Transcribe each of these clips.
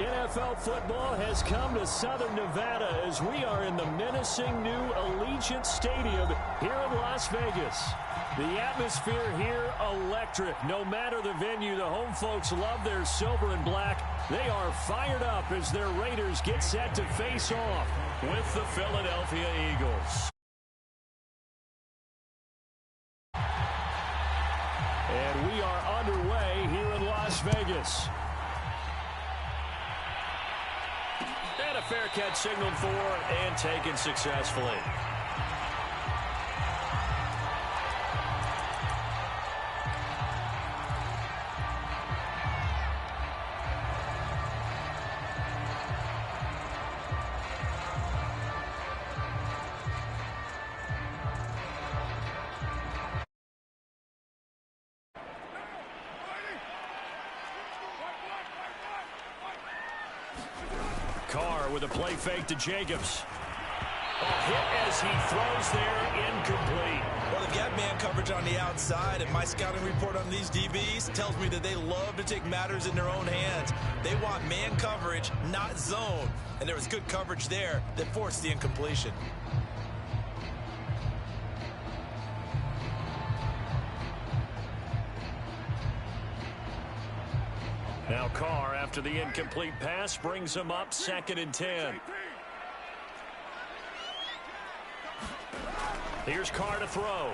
NFL football has come to Southern Nevada as we are in the menacing new Allegiant Stadium here in Las Vegas. The atmosphere here electric. No matter the venue, the home folks love their silver and black. They are fired up as their Raiders get set to face off with the Philadelphia Eagles. And we are underway here in Las Vegas. And a fair catch signaled for and taken successfully. Carr with a play fake to Jacobs. A hit as he throws there, incomplete. Well, they've got man coverage on the outside, and my scouting report on these DBs tells me that they love to take matters in their own hands. They want man coverage, not zone. And there was good coverage there that forced the incompletion. Now Carr, after the incomplete pass, brings him up 2nd and 10. Here's Carr to throw.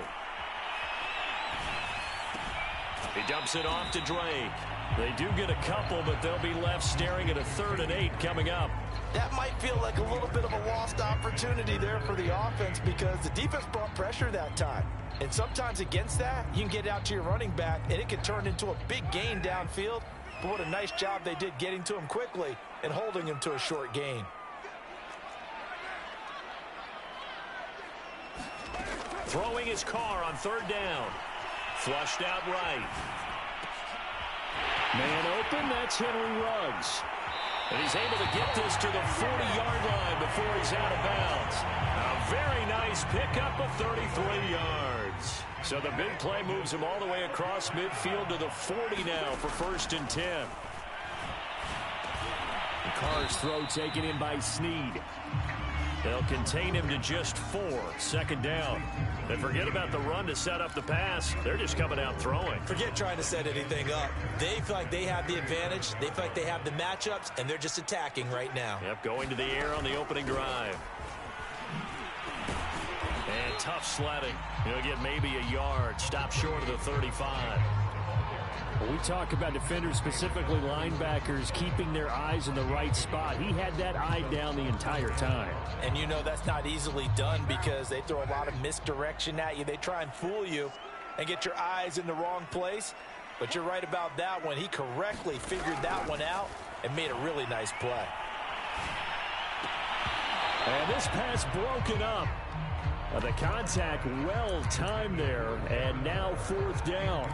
He dumps it off to Drake. They do get a couple, but they'll be left staring at a 3rd and 8 coming up. That might feel like a little bit of a lost opportunity there for the offense because the defense brought pressure that time. And sometimes against that, you can get out to your running back, and it can turn into a big gain downfield. But what a nice job they did getting to him quickly and holding him to a short gain. Throwing his Carr on 3rd down. Flushed out right. Man open, that's Henry Ruggs. And he's able to get this to the 40-yard line before he's out of bounds. A very nice pickup of 33 yards. So the big play moves him all the way across midfield to the 40 now for 1st and 10. The Carr's throw taken in by Snead. They'll contain him to just 4, 2nd down. And forget about the run to set up the pass. They're just coming out throwing. Forget trying to set anything up. They feel like they have the advantage. They feel like they have the matchups, and they're just attacking right now. Yep, going to the air on the opening drive. And tough sledding. He'll get maybe a yard. Stop short of the 35. When we talk about defenders, specifically linebackers, keeping their eyes in the right spot, he had that eye down the entire time. And you know that's not easily done because they throw a lot of misdirection at you. They try and fool you and get your eyes in the wrong place. But you're right about that one. He correctly figured that one out and made a really nice play. And this pass broken up. The contact well timed there, and now 4th down.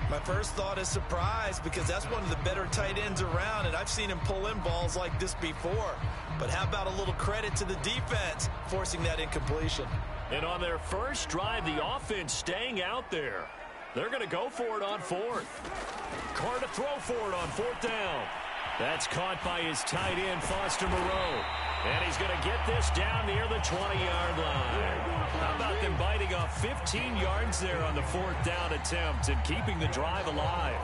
My first thought is surprise because that's one of the better tight ends around, and I've seen him pull in balls like this before. But how about a little credit to the defense forcing that incompletion? And on their first drive, the offense staying out there. They're going to go for it on 4th. Carr to throw for it on 4th down. That's caught by his tight end, Foster Moreau. And he's going to get this down near the 20-yard line. How about them biting off 15 yards there on the 4th down attempt and keeping the drive alive?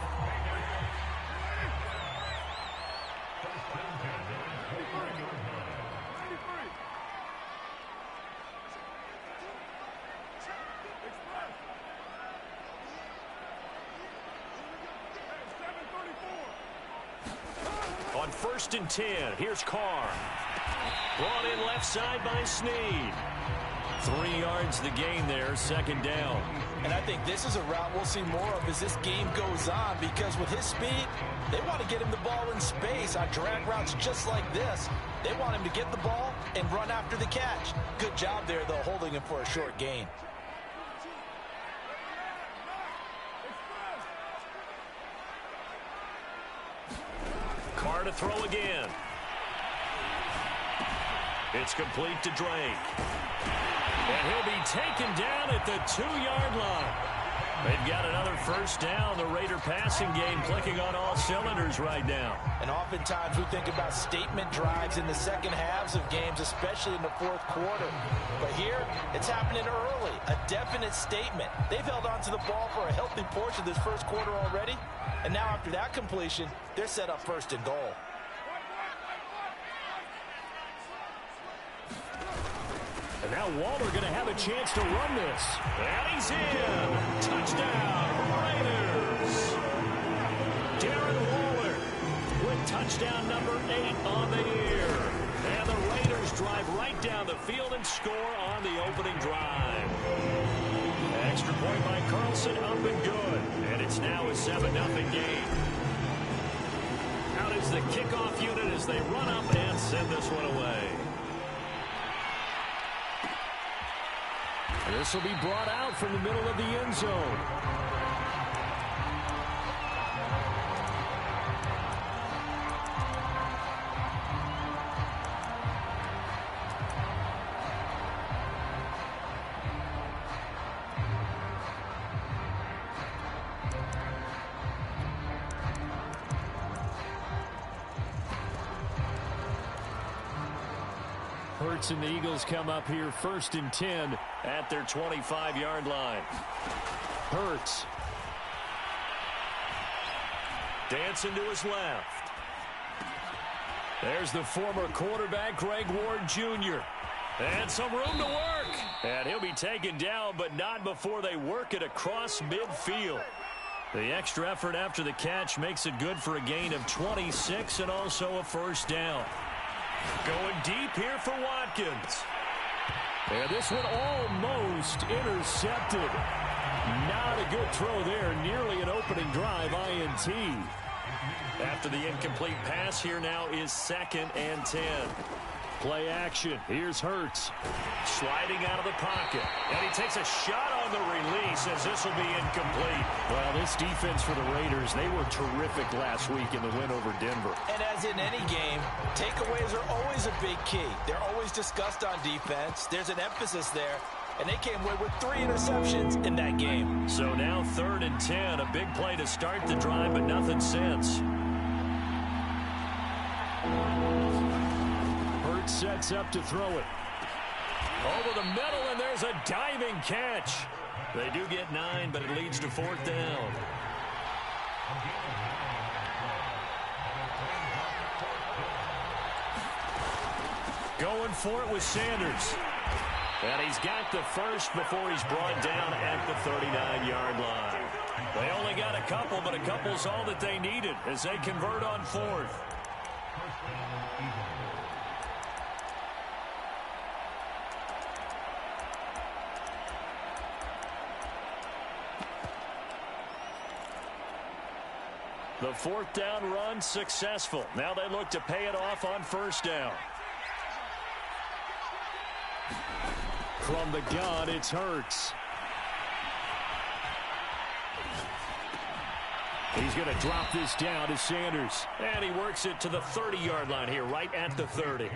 On 1st and 10, here's Carr. Brought in left side by Snead. 3 yards the gain there, 2nd down. And I think this is a route we'll see more of as this game goes on because with his speed, they want to get him the ball in space on drag routes just like this. They want him to get the ball and run after the catch. Good job there, though, holding him for a short gain. Carr to throw again. It's complete to Drake. And he'll be taken down at the 2-yard line. They've got another first down. The Raider passing game clicking on all cylinders right now. And oftentimes we think about statement drives in the second halves of games, especially in the fourth quarter. But here, it's happening early, a definite statement. They've held on to the ball for a healthy portion of this first quarter already. And now after that completion, they're set up first and goal. And now Waller going to have a chance to run this. And he's in. Touchdown, Raiders. Darren Waller with touchdown number 8 on the year. And the Raiders drive right down the field and score on the opening drive. Extra point by Carlson, up and good. And it's now a 7-0 game. Out is the kickoff unit as they run up and send this one away. This will be brought out from the middle of the end zone. Hurts and the Eagles come up here first and 10 at their 25-yard line. Hurts. Dancing to his left. There's the former quarterback, Greg Ward Jr. And some room to work. And he'll be taken down, but not before they work it across midfield. The extra effort after the catch makes it good for a gain of 26 and also a first down. Going deep here for Watkins. And this one almost intercepted. Not a good throw there. Nearly an opening drive, INT. After the incomplete pass, here now is 2nd and 10. Play action. Here's Hurts. Sliding out of the pocket. And he takes a shot on the release as this will be incomplete. Well, this defense for the Raiders, they were terrific last week in the win over Denver. And as in any game, takeaways are always a big key. They're always discussed on defense. There's an emphasis there. And they came away with 3 interceptions in that game. So now 3rd and 10. A big play to start the drive, but nothing since. Hurts sets up to throw it. Over the middle, and there's a diving catch. They do get 9, but it leads to 4th down. Going for it with Sanders. And he's got the first before he's brought down at the 39-yard line. They only got a couple, but a couple's all that they needed as they convert on 4th. The 4th down run successful. Now they look to pay it off on 1st down. From the gun, it's Hurts. He's going to drop this down to Sanders. And he works it to the 30-yard line here, right at the 30.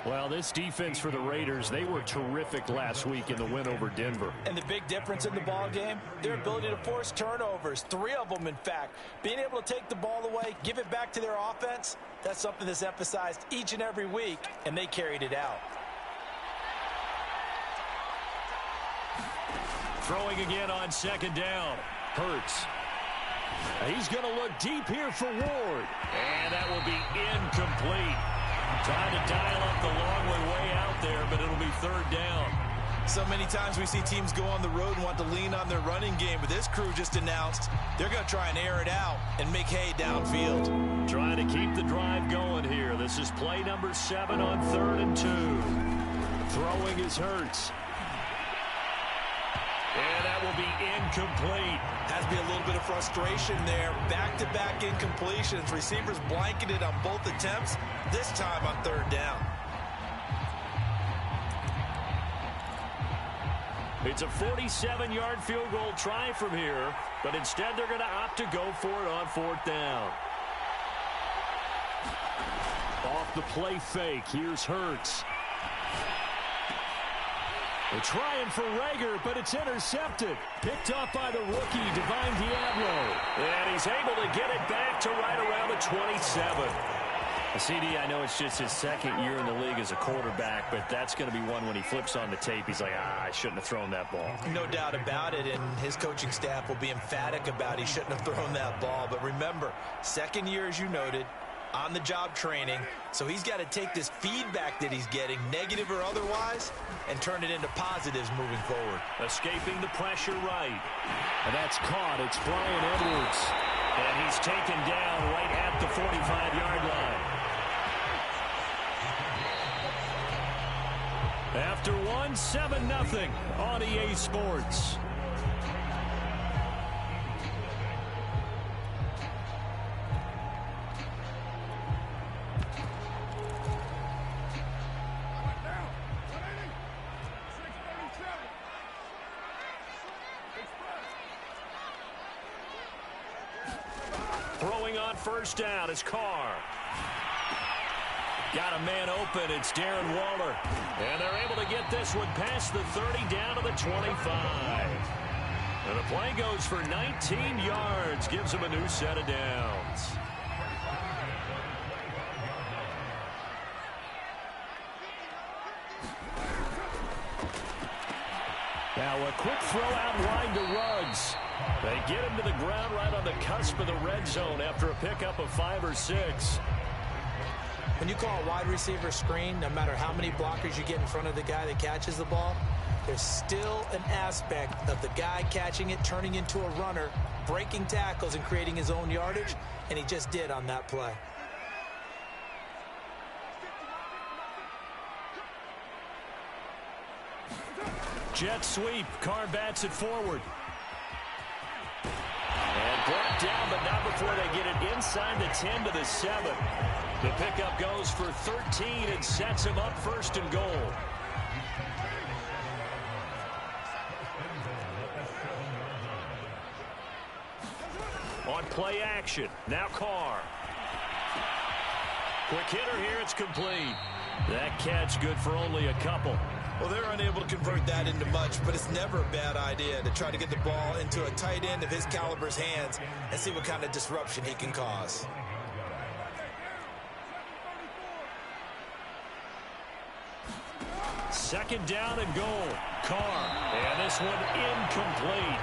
Well, this defense for the Raiders, they were terrific last week in the win over Denver. And the big difference in the ball game, their ability to force turnovers, 3 of them, in fact. Being able to take the ball away, give it back to their offense, that's something that's emphasized each and every week, and they carried it out. Throwing again on 2nd down. Hurts. He's going to look deep here for Ward. And that will be incomplete. Trying to dial up the long way out there, but it'll be 3rd down. So many times we see teams go on the road and want to lean on their running game, but this crew just announced they're going to try and air it out and make hay downfield. Trying to keep the drive going here. This is play number 7 on 3rd and 2. Throwing is Hurts. And that will be incomplete. Has to be a little bit of frustration there. Back-to-back incompletions. Receivers blanketed on both attempts, this time on 3rd down. It's a 47-yard field goal try from here, but instead they're going to opt to go for it on 4th down. Off the play fake, here's Hurts. They're trying for Rager, but it's intercepted. Picked up by the rookie, Divine Diablo. And he's able to get it back to right around the 27. CD, I know it's just his second year in the league as a quarterback, but that's going to be one when he flips on the tape. He's like, I shouldn't have thrown that ball. No doubt about it, and his coaching staff will be emphatic about he shouldn't have thrown that ball. But remember, second year, as you noted, on-the-job training, so he's got to take this feedback that he's getting, negative or otherwise, and turn it into positives moving forward. Escaping the pressure right. And that's caught. It's Brian Edwards. And he's taken down right at the 45-yard line. After one, 7-0 on EA Sports. Throwing on first down is Carr. Got a man open. It's Darren Waller. And they're able to get this one past the 30 down to the 25. And the play goes for 19 yards. Gives him a new set of downs. Now a quick throw out line to Ruggs. They get him to the ground right on the cusp of the red zone after a pickup of 5 or 6. When you call a wide receiver screen, no matter how many blockers you get in front of the guy that catches the ball, there's still an aspect of the guy catching it, turning into a runner, breaking tackles and creating his own yardage, and he just did on that play. Jet sweep. Carr bats it forward. And brought down, but not before they get it inside the 10 to the 7. The pickup goes for 13 and sets him up first and goal. On play action, now Carr. Quick hitter here, it's complete. That catch good for only a couple. Well, they're unable to convert that into much, but it's never a bad idea to try to get the ball into a tight end of his caliber's hands and see what kind of disruption he can cause. Second down and goal. Carr. And this one incomplete.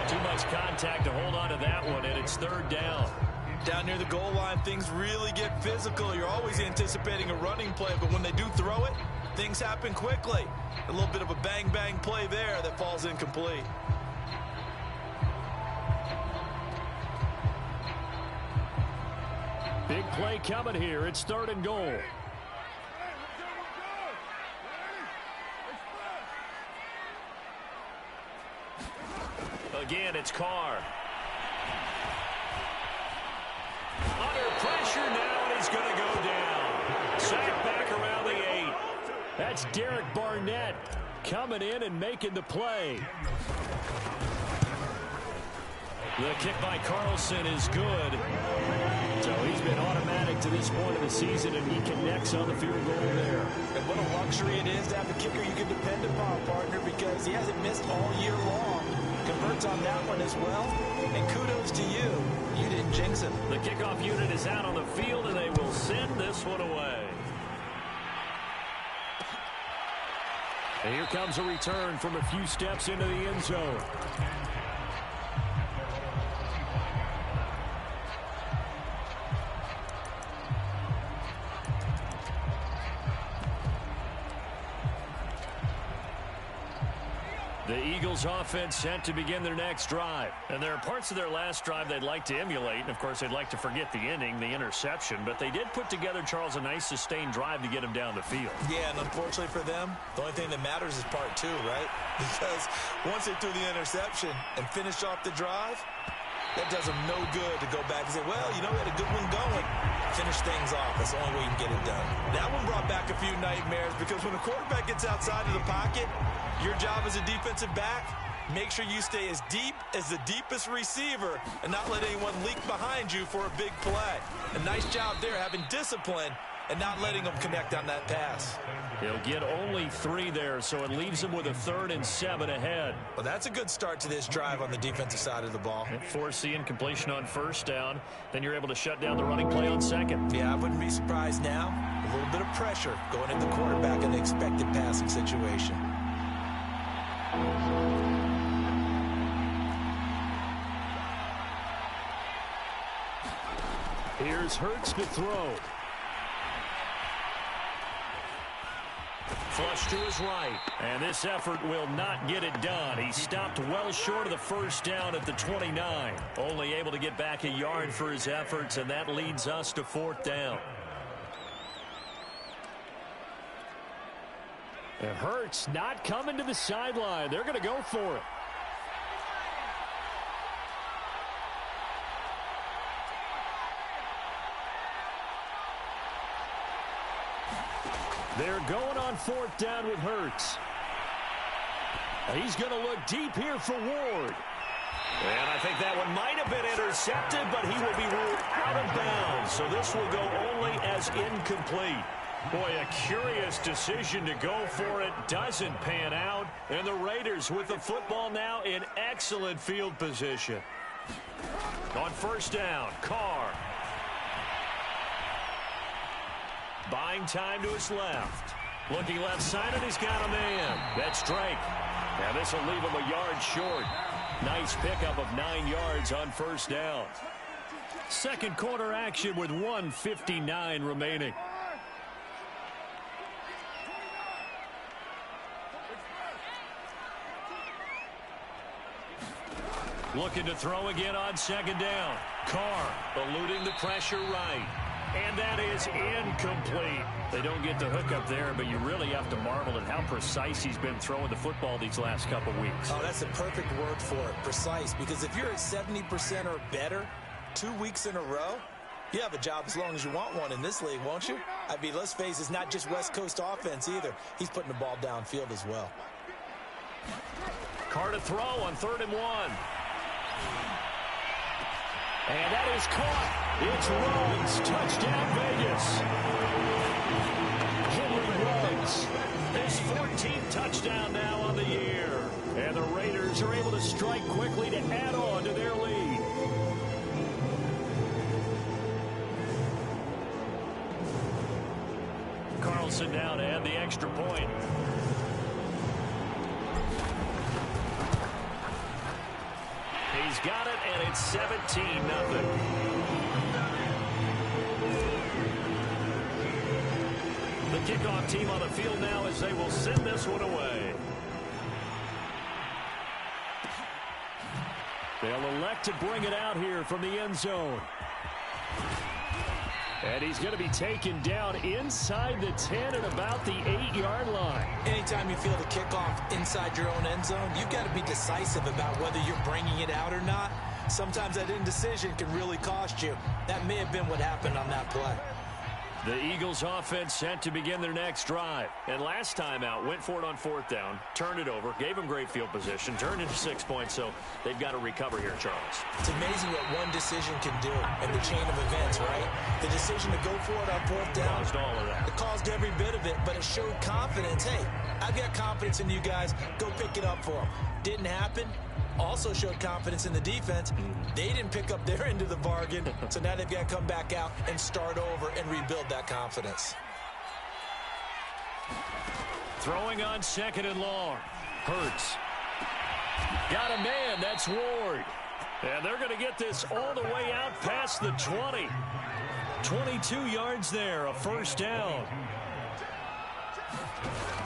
Too much contact to hold on to that one, and it's third down. Down near the goal line, things really get physical. You're always anticipating a running play, but when they do throw it, things happen quickly. A little bit of a bang-bang play there that falls incomplete. Big play coming here. It's third and goal. Again, it's Carr. Under pressure now, and he's going to go down. Sacked back around the 8. That's Derek Barnett coming in and making the play. The kick by Carlson is good. So he's been automatic to this point of the season, and he connects on the field goal there. And what a luxury it is to have a kicker you can depend upon, partner, because he hasn't missed all year long. Converts on that one as well. And kudos to you. You didn't jinx him. The kickoff unit is out on the field, and they will send this one away. And here comes a return from a few steps into the end zone. The Eagles offense set to begin their next drive. And there are parts of their last drive they'd like to emulate. And, of course, they'd like to forget the inning, the interception. But they did put together, Charles, a nice sustained drive to get him down the field. Yeah, and unfortunately for them, the only thing that matters is part 2, right? Because once they threw the interception and finished off the drive, that does them no good to go back and say, well, you know, we had a good one going. Finish things off. That's the only way you can get it done. That one brought back a few nightmares because when a quarterback gets outside of the pocket, your job as a defensive back, make sure you stay as deep as the deepest receiver and not let anyone leak behind you for a big play. A nice job there having discipline and not letting them connect on that pass. He'll get only 3 there, so it leaves him with a 3rd and 7 ahead. Well, that's a good start to this drive on the defensive side of the ball. Force the incompletion on 1st down. Then you're able to shut down the running play on 2nd. Yeah, I wouldn't be surprised now. A little bit of pressure going into the quarterback in the expected passing situation. Here's Hurts to throw. Flush to his right. And this effort will not get it done. He stopped well short of the 1st down at the 29. Only able to get back a yard for his efforts, and that leads us to 4th down. And Hurts not coming to the sideline. They're going to go for it. They're going on 4th down with Hurts. He's going to look deep here for Ward. And I think that one might have been intercepted, but he will be ruled out of bounds. So this will go only as incomplete. Boy, a curious decision to go for it. Doesn't pan out. And the Raiders with the football now in excellent field position. On 1st down, Carr. Buying time to his left. Looking left side, and he's got a man. That's Drake. Now this will leave him a yard short. Nice pickup of 9 yards on 1st down. 2nd quarter action with 1:59 remaining. Looking to throw again on 2nd down. Carr eluding the pressure right. And that is incomplete. They don't get the hook up there, but you really have to marvel at how precise he's been throwing the football these last couple weeks. Oh, that's the perfect word for it, precise. Because if you're at 70% or better 2 weeks in a row, you have a job as long as you want one in this league, won't you? I mean, let's face it, it's not just West Coast offense either. He's putting the ball downfield as well. Carr to throw on 3rd and 1. And that is caught. It's Ruggs. Touchdown, Vegas. Henry Ruggs. His 14th touchdown now on the year. And the Raiders are able to strike quickly to add on to their lead. Carlson down to add the extra point. He's got it, and it's 17-0. The kickoff team on the field now as they will send this one away. They'll elect to bring it out here from the end zone. And he's going to be taken down inside the 10 at about the 8-yard line. Anytime you feel the kickoff inside your own end zone, you've got to be decisive about whether you're bringing it out or not. Sometimes that indecision can really cost you. That may have been what happened on that play. The Eagles offense set to begin their next drive. And last time out, went for it on 4th down, turned it over, gave them great field position, turned into 6 points, so they've got to recover here, Charles. It's amazing what one decision can do in the chain of events, right? The decision to go for it on 4th down. Caused all of that. It caused every bit of it, but it showed confidence. Hey, I've got confidence in you guys. Go pick it up for them. Didn't happen. Also showed confidence in the defense. They didn't pick up their end of the bargain, so now they've got to come back out and start over and rebuild that confidence. Throwing on 2nd and long. Hurts. Got a man. That's Ward. And they're going to get this all the way out past the 20. 22 yards there, a 1st down.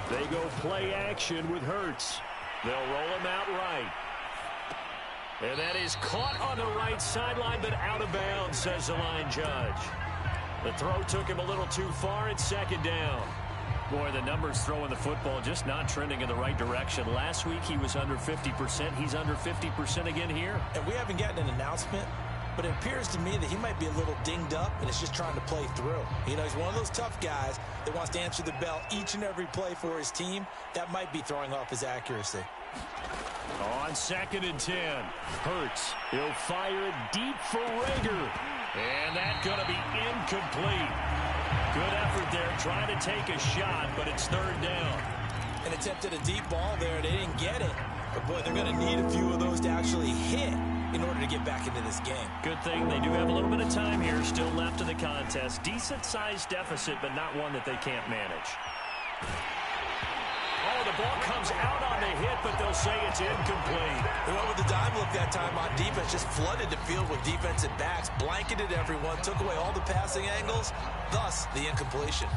They go play action with Hurts. They'll roll him out right. And that is caught on the right sideline, but out of bounds, says the line judge. The throw took him a little too far at 2nd down. Boy, the numbers throwing the football just not trending in the right direction. Last week he was under 50%. He's under 50% again here. And we haven't gotten an announcement, but it appears to me that he might be a little dinged up and is just trying to play through. You know, he's one of those tough guys that wants to answer the bell each and every play for his team. That might be throwing off his accuracy. On 2nd and 10, Hurts. He'll fire it deep for Rager. And that's going to be incomplete. Good effort there, trying to take a shot, but it's third down. And attempted a deep ball there. They didn't get it. But, boy, they're going to need a few of those to actually hit in order to get back into this game. Good thing they do have a little bit of time here still left in the contest. Decent-sized deficit, but not one that they can't manage. Oh, the ball comes out on the hit, but they'll say it's incomplete. They went with the dive look that time on defense, just flooded the field with defensive backs, blanketed everyone, took away all the passing angles, thus the incompletion.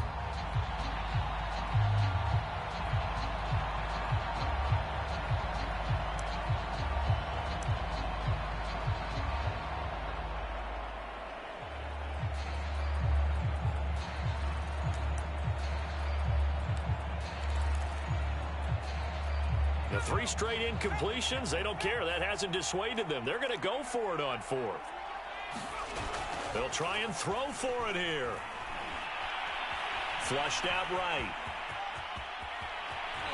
The 3 straight incompletions, they don't care. That hasn't dissuaded them. They're going to go for it on 4th. They'll try and throw for it here. Flushed out right.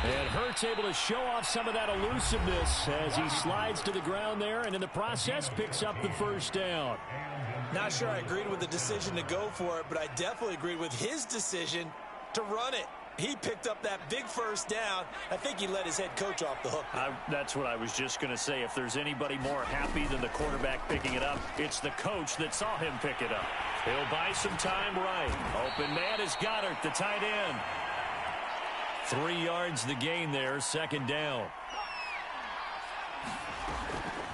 And Hurts able to show off some of that elusiveness as he slides to the ground there and in the process picks up the first down. Not sure I agreed with the decision to go for it, but I definitely agreed with his decision to run it. He picked up that big first down. I think he let his head coach off the hook. That's what I was just going to say. If there's anybody more happy than the quarterback picking it up, it's the coach that saw him pick it up. He'll buy some time right. Open man is Goddard, the tight end. 3 yards the gain there, second down.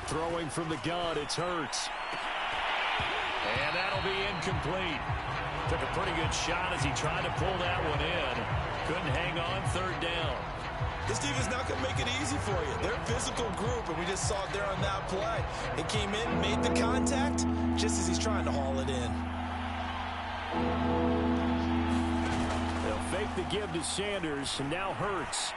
Throwing from the gun, it's Hurts. And that'll be incomplete. Took a pretty good shot as he tried to pull that one in. Couldn't hang on, third down. This defense not going to make it easy for you. They're a physical group, and we just saw it there on that play. It came in, made the contact, just as he's trying to haul it in. They'll fake the give to Sanders, and now Hurts.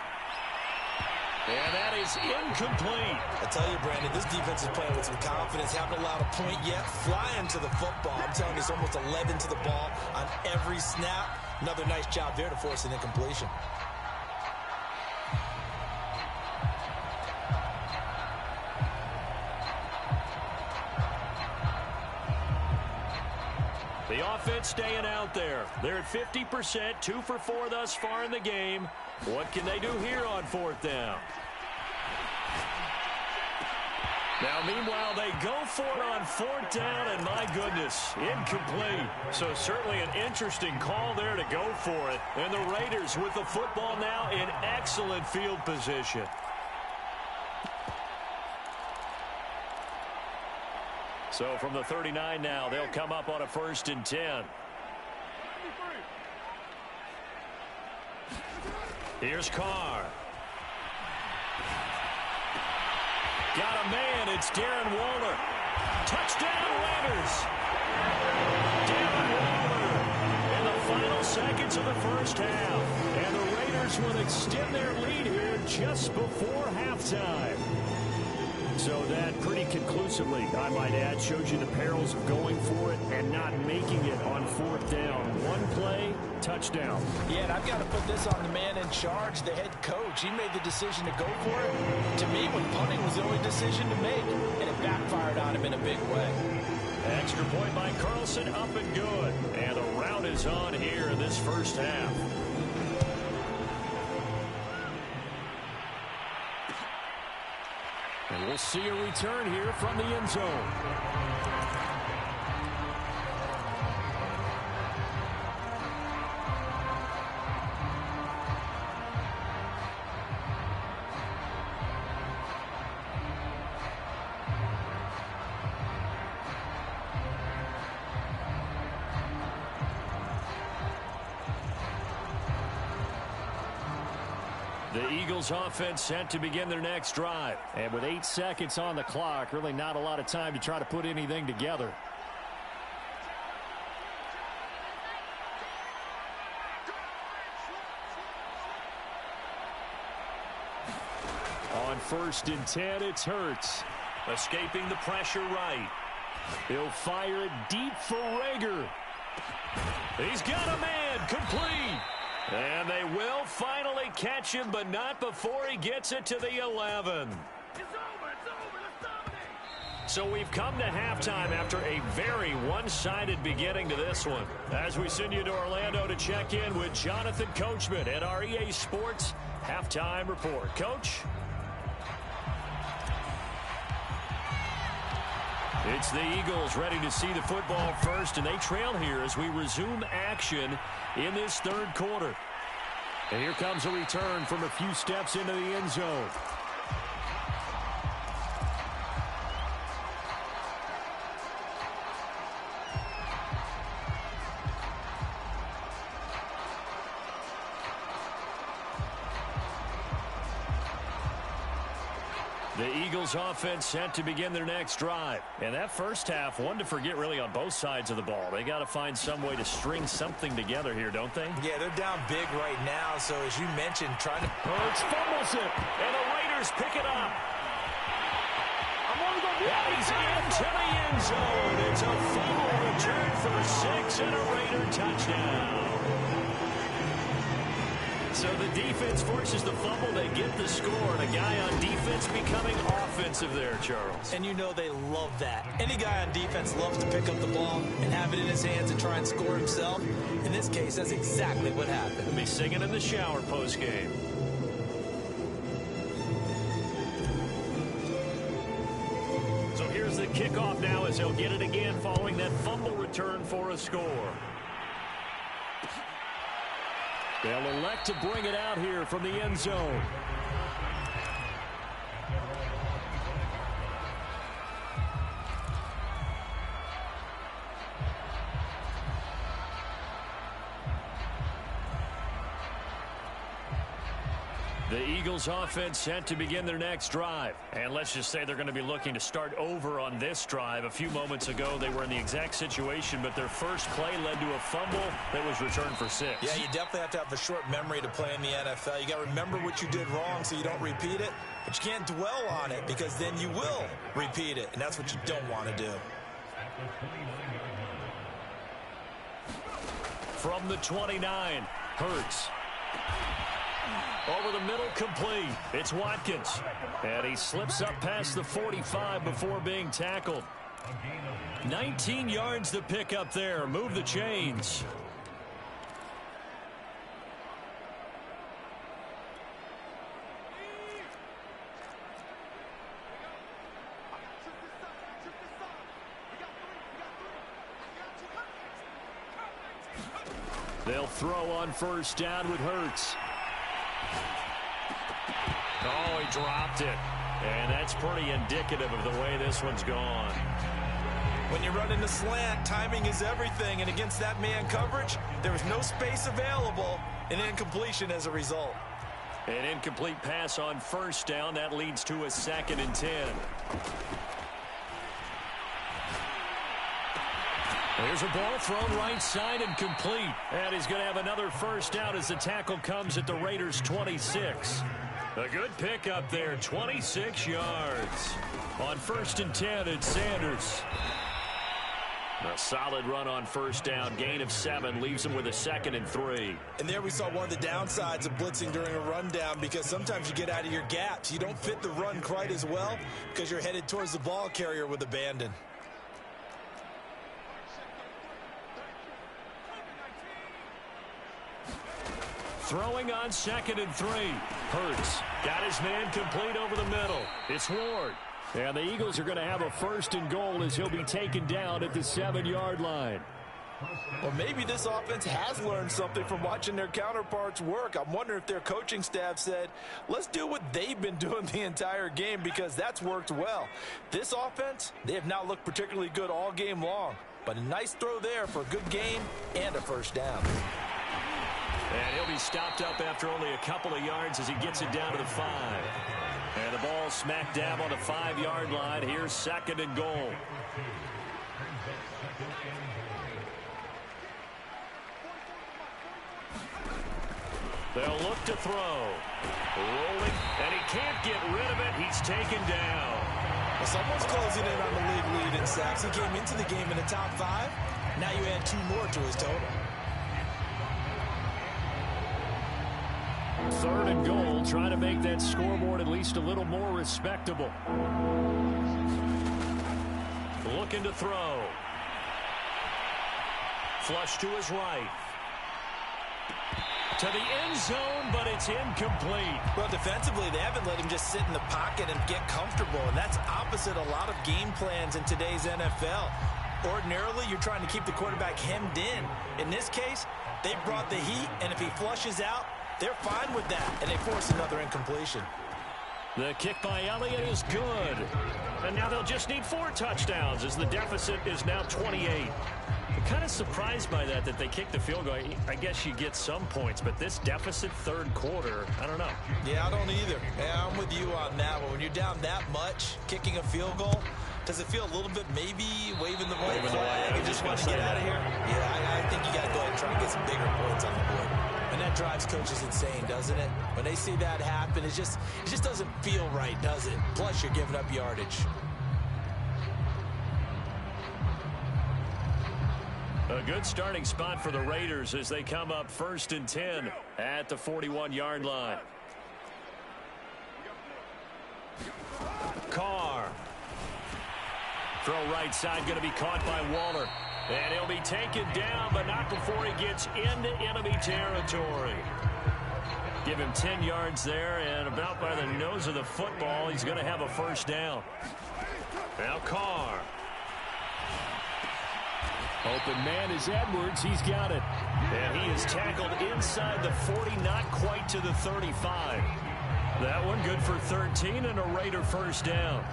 And that is incomplete. I tell you, Brandon, this defense is playing with some confidence. Haven't allowed a point yet. Flying to the football. I'm telling you, it's almost 11 to the ball on every snap. Another nice job there to force an incompletion. The offense staying out there. They're at 50%, 2 for 4 thus far in the game. What can they do here on 4th down? Now, meanwhile, they go for it on 4th down, and my goodness, incomplete. So certainly an interesting call there to go for it. And the Raiders with the football now in excellent field position. So from the 39 now, they'll come up on a 1st and 10. Here's Carr. Got a man. It's Darren Waller. Touchdown, Raiders. Darren Waller in the final seconds of the first half. And the Raiders will extend their lead here just before halftime. So that pretty conclusively, I might add, shows you the perils of going for it and not making it on 4th down. One play, touchdown. Yeah, and I've got to put this on the man in charge, the head coach. He made the decision to go for it. To me, when punting was the only decision to make, and it backfired on him in a big way. Extra point by Carlson, up and good. And the rout is on here in this first half. And we'll see a return here from the end zone. The Eagles offense set to begin their next drive. And with 8 seconds on the clock, really not a lot of time to try to put anything together. On 1st and 10, it's Hurts. Escaping the pressure right. He'll fire it deep for Rager. He's got a man, complete. And they will finally catch him, but not before he gets it to the 11. So we've come to halftime after a very one-sided beginning to this one. As we send you to Orlando to check in with Jonathan Coachman at our EA Sports Halftime Report. Coach? It's the Eagles ready to see the football first, and they trail here as we resume action in this third quarter. And here comes a return from a few steps into the end zone. The Eagles offense set to begin their next drive. And that first half, one to forget really on both sides of the ball. They got to find some way to string something together here, don't they? Yeah, they're down big right now. So as you mentioned, trying to... Hurts fumbles it, and the Raiders pick it up. And he's into the end zone. It's a fumble return for 6 and a Raider touchdown. So the defense forces the fumble. They get the score, and a guy on defense becoming offensive there, Charles. And you know they love that. Any guy on defense loves to pick up the ball and have it in his hands and try and score himself. In this case, that's exactly what happened. He'll be singing in the shower postgame. So here's the kickoff now as they'll get it again following that fumble return for a score. They'll elect to bring it out here from the end zone. The Eagles offense set to begin their next drive. And let's just say they're going to be looking to start over on this drive. A few moments ago, they were in the exact situation, but their first play led to a fumble that was returned for 6. Yeah, you definitely have to have a short memory to play in the NFL. You got to remember what you did wrong so you don't repeat it, but you can't dwell on it because then you will repeat it, and that's what you don't want to do. From the 29, Hurts. Over the middle, complete. It's Watkins. And he slips up past the 45 before being tackled. 19 yards to pick up there. Move the chains. They'll throw on first down with Hurts. Oh, he dropped it. And that's pretty indicative of the way this one's gone. When you run in the slant, timing is everything. And against that man coverage, there was no space available. An incompletion as a result. An incomplete pass on first down. That leads to a 2nd and 10. There's a ball thrown right side and complete. And he's going to have another first down as the tackle comes at the Raiders' 26. A good pick up there, 26 yards. On 1st and 10, it's Sanders. A solid run on first down. Gain of 7 leaves him with a 2nd and 3. And there we saw one of the downsides of blitzing during a rundown because sometimes you get out of your gaps. You don't fit the run quite as well because you're headed towards the ball carrier with abandon. Throwing on 2nd and 3. Hurts got his man complete over the middle. It's Ward. And the Eagles are going to have a 1st and goal as he'll be taken down at the 7-yard line. Well, maybe this offense has learned something from watching their counterparts work. I'm wondering if their coaching staff said, let's do what they've been doing the entire game because that's worked well. This offense, they have not looked particularly good all game long. But a nice throw there for a good gain and a first down. And he'll be stopped up after only a couple of yards as he gets it down to the 5. And the ball smack dab on the 5-yard line. Here's 2nd and goal. They'll look to throw. Rolling, and he can't get rid of it. He's taken down. Well, someone's closing in on the league lead in sacks. He came into the game in the top 5. Now you add 2 more to his total. 3rd and goal, trying to make that scoreboard at least a little more respectable. looking to throw. Flush to his right. To the end zone, but it's incomplete. Well, defensively, they haven't let him just sit in the pocket and get comfortable, and that's opposite a lot of game plans in today's NFL. Ordinarily, you're trying to keep the quarterback hemmed in. In this case, they brought the heat, and if he flushes out, they're fine with that, and they force another incompletion. The kick by Elliott is good. And now they'll just need 4 touchdowns as the deficit is now 28. I'm kind of surprised by that they kicked the field goal. I guess you get some points, but this deficit third quarter, I don't know. Yeah, I don't either. Yeah, I'm with you on that one. When you're down that much, kicking a field goal, does it feel a little bit maybe waving the white flag and just want to get out of here? Yeah, I think you got to go ahead and try and get some bigger points on the board. And that drives coaches insane, doesn't it? When they see that happen, it just doesn't feel right, does it? Plus, you're giving up yardage. A good starting spot for the Raiders as they come up 1st and 10 at the 41-yard line. Carr. Throw right side going to be caught by Waller. And he'll be taken down, but not before he gets into enemy territory. Give him 10 yards there, and about by the nose of the football, he's going to have a first down. Now Carr. Open man is Edwards. He's got it. And he is tackled inside the 40, not quite to the 35. That one good for 13 and a Raider first down.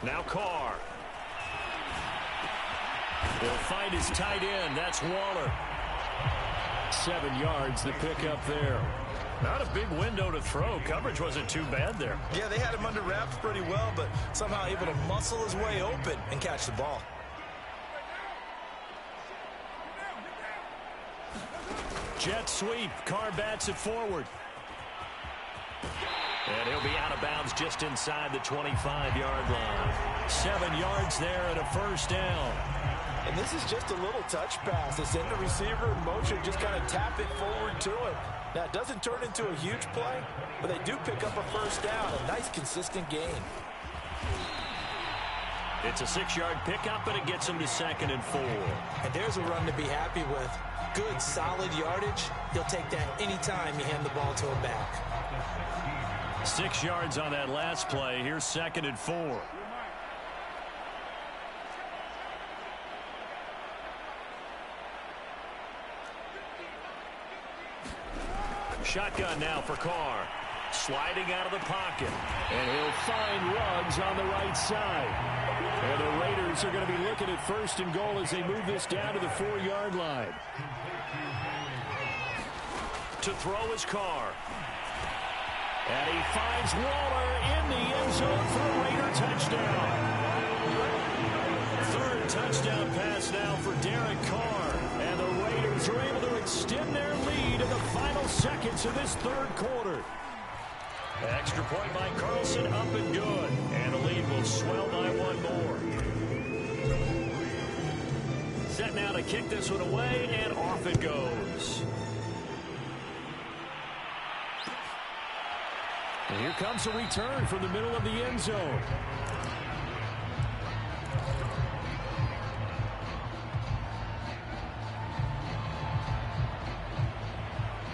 Now Carr. He'll find his tight end. That's Waller. 7 yards the pickup there. Not a big window to throw. Coverage wasn't too bad there. Yeah, they had him under wraps pretty well, but somehow able to muscle his way open and catch the ball. Jet sweep. Carr bats it forward. And he'll be out of bounds just inside the 25-yard line. 7 yards there and a first down. And this is just a little touch pass. They send the receiver in motion, just kind of tap it forward to him. Now, it doesn't turn into a huge play, but they do pick up a first down. A nice, consistent gain. It's a 6-yard pickup, and it gets him to 2nd and 4. And there's a run to be happy with. Good, solid yardage. He'll take that anytime you hand the ball to him back. 6 yards on that last play. Here's 2nd and 4. Shotgun now for Carr. Sliding out of the pocket. And he'll find Ruggs on the right side. And the Raiders are going to be looking at 1st and goal as they move this down to the 4-yard line. To throw is Carr. And he finds Waller in the end zone for a Raider touchdown. 3rd touchdown pass now for Derek Carr. And the Raiders are able to extend their lead in the final seconds of this 3rd quarter. Extra point by Carlson, up and good. And the lead will swell by 1 more. Set now to kick this one away, and off it goes. And here comes a return from the middle of the end zone.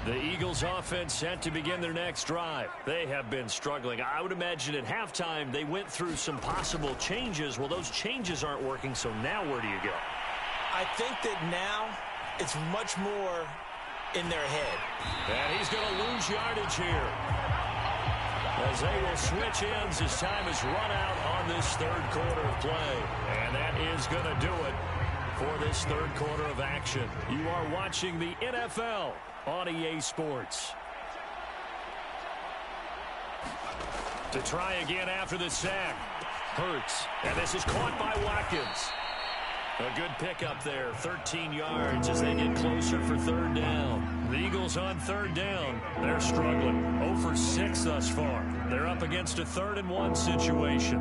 The Eagles offense set to begin their next drive. They have been struggling. I would imagine at halftime they went through some possible changes. Well, those changes aren't working, so now where do you go? I think that now it's much more in their head. And he's going to lose yardage here, as they will switch ends as time is run out on this 3rd quarter of play. And that is going to do it for this 3rd quarter of action. You are watching the NFL on EA Sports. To try again after the sack. Hurts. And this is caught by Watkins. A good pickup there, 13 yards as they get closer for third down. The Eagles on third down. They're struggling. 0 for 6 thus far. They're up against a 3rd and 1 situation.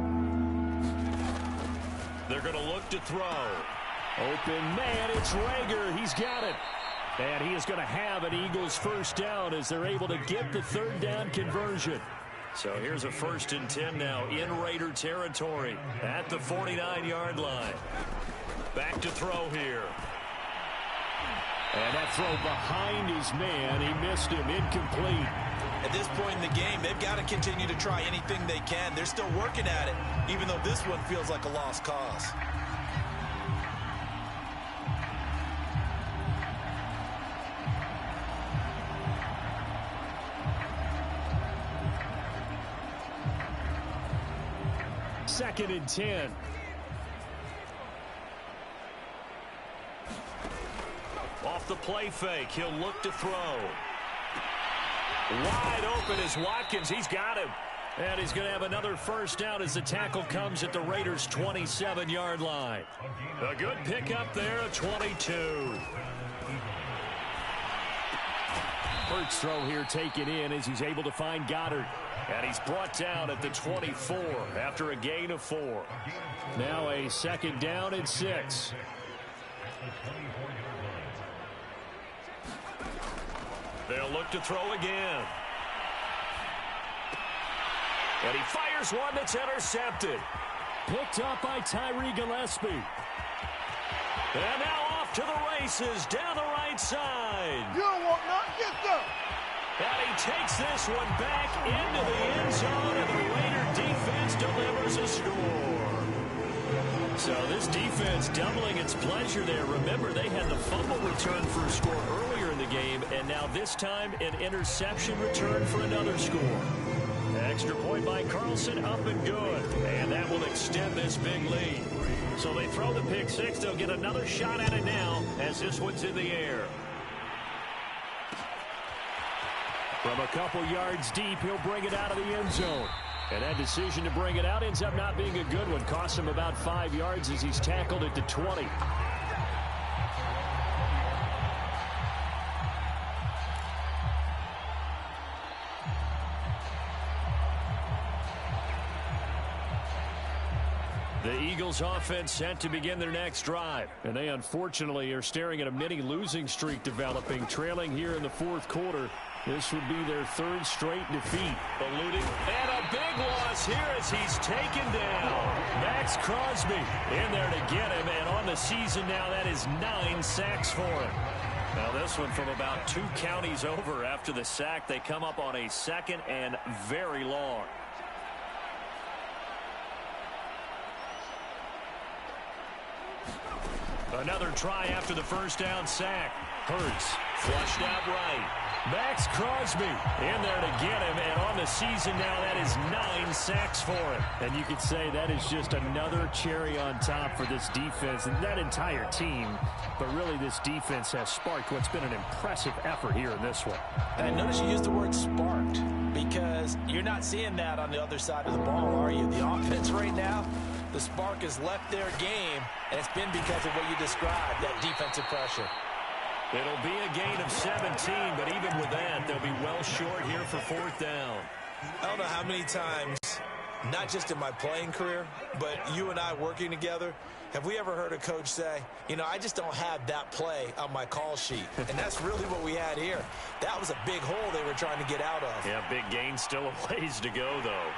They're going to look to throw. Open man, it's Rager. He's got it. And he is going to have an Eagles first down as they're able to get the third down conversion. So here's a 1st and 10 now in Raider territory at the 49-yard line. Back to throw here. And that throw behind his man. He missed him. Incomplete. At this point in the game, they've got to continue to try anything they can. They're still working at it, even though this one feels like a lost cause. Second and 10. Off the play fake, he'll look to throw. Wide open is Watkins. He's got him. And he's going to have another first down as the tackle comes at the Raiders' 27-yard line. A good pickup there, a 22. Hurts throw here taken in as he's able to find Goddard. And he's brought down at the 24 after a gain of 4. Now a 2nd down and 6. They'll look to throw again. And he fires one that's intercepted. Picked up by Tyree Gillespie. And now off to the races down the right side. You don't want none. Get them. And he takes this one back into the end zone, and the Raider defense delivers a score. So this defense doubling its pleasure there. Remember, they had the fumble return for a score earlier in the game, and now this time an interception return for another score. Extra point by Carlson, up and good. And that will extend this big lead. So they throw the pick six. They'll get another shot at it now as this one's in the air. From a couple yards deep, he'll bring it out of the end zone. And that decision to bring it out ends up not being a good one. Costs him about 5 yards as he's tackled at the 20. The Eagles offense set to begin their next drive. And they unfortunately are staring at a mini losing streak developing, trailing here in the fourth quarter. This would be their third straight defeat. Eluding, and a big loss here as he's taken down. Max Crosby in there to get him, and on the season now, that is 9 sacks for him. Now this one from about 2 counties over after the sack. They come up on a second and very long. Another try after the first down sack. Hurts flushed out right. Max Crosby in there to get him, and on the season now, that is 9 sacks for him. And you could say that is just another cherry on top for this defense and that entire team. But really, this defense has sparked what's been an impressive effort here in this one. And notice you used the word sparked, because you're not seeing that on the other side of the ball, are you? The offense right now, the spark has left their game, and it's been because of what you described, that defensive pressure. It'll be a gain of 17, but even with that, they'll be well short here for fourth down. I don't know how many times, not just in my playing career, but you and I working together, have we ever heard a coach say, you know, I just don't have that play on my call sheet. And that's really what we had here. That was a big hole they were trying to get out of. Yeah, big gain, still a ways to go, though.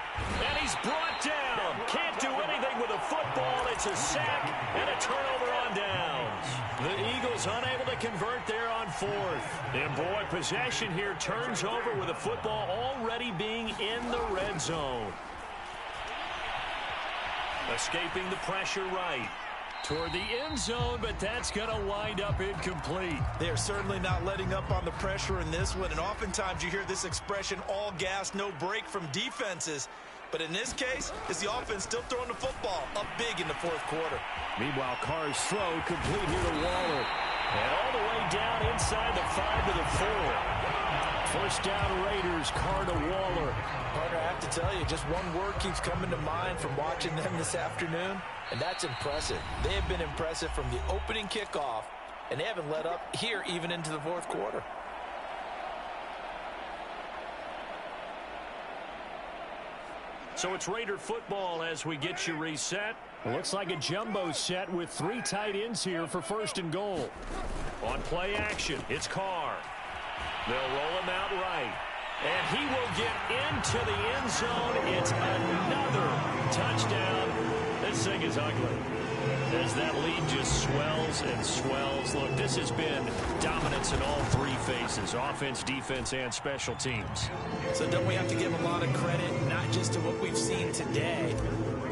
And he's brought down. Can't do anything with a football. It's a sack and a turnover on downs. The Eagles unable to convert there on fourth. And boy, possession here turns over with the football already being in the red zone. Escaping the pressure right toward the end zone, but that's going to wind up incomplete. They're certainly not letting up on the pressure in this one, and oftentimes you hear this expression, all gas, no break from defenses. But in this case, it's the offense still throwing the football up big in the fourth quarter. Meanwhile, Carr's throw complete here to Waller. And all the way down inside the 5 to the 4. First down Raiders, Carr to Waller. Partner, I have to tell you, just one word keeps coming to mind from watching them this afternoon, and that's impressive. They have been impressive from the opening kickoff, and they haven't let up here even into the fourth quarter. So it's Raider football as we get you reset. It looks like a jumbo set with 3 tight ends here for 1st and goal. On play action, it's Carr. They'll roll him out right. And he will get into the end zone. It's another touchdown. This thing is ugly as that lead just swells and swells. Look, this has been dominance in all 3 phases, offense, defense, and special teams. So don't we have to give a lot of credit, not just to what we've seen today,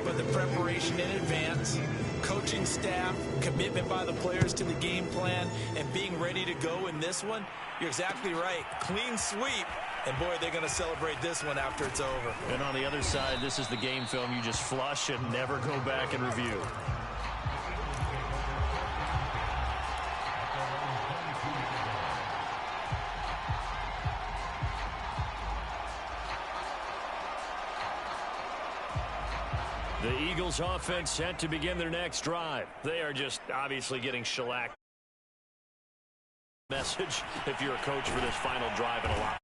but the preparation in advance, coaching staff, commitment by the players to the game plan, and being ready to go in this one? You're exactly right. Clean sweep. And, boy, they're going to celebrate this one after it's over. And on the other side, this is the game film you just flush and never go back and review. The Eagles offense set to begin their next drive. They are just obviously getting shellacked. Message if you're a coach for this final drive in a lot.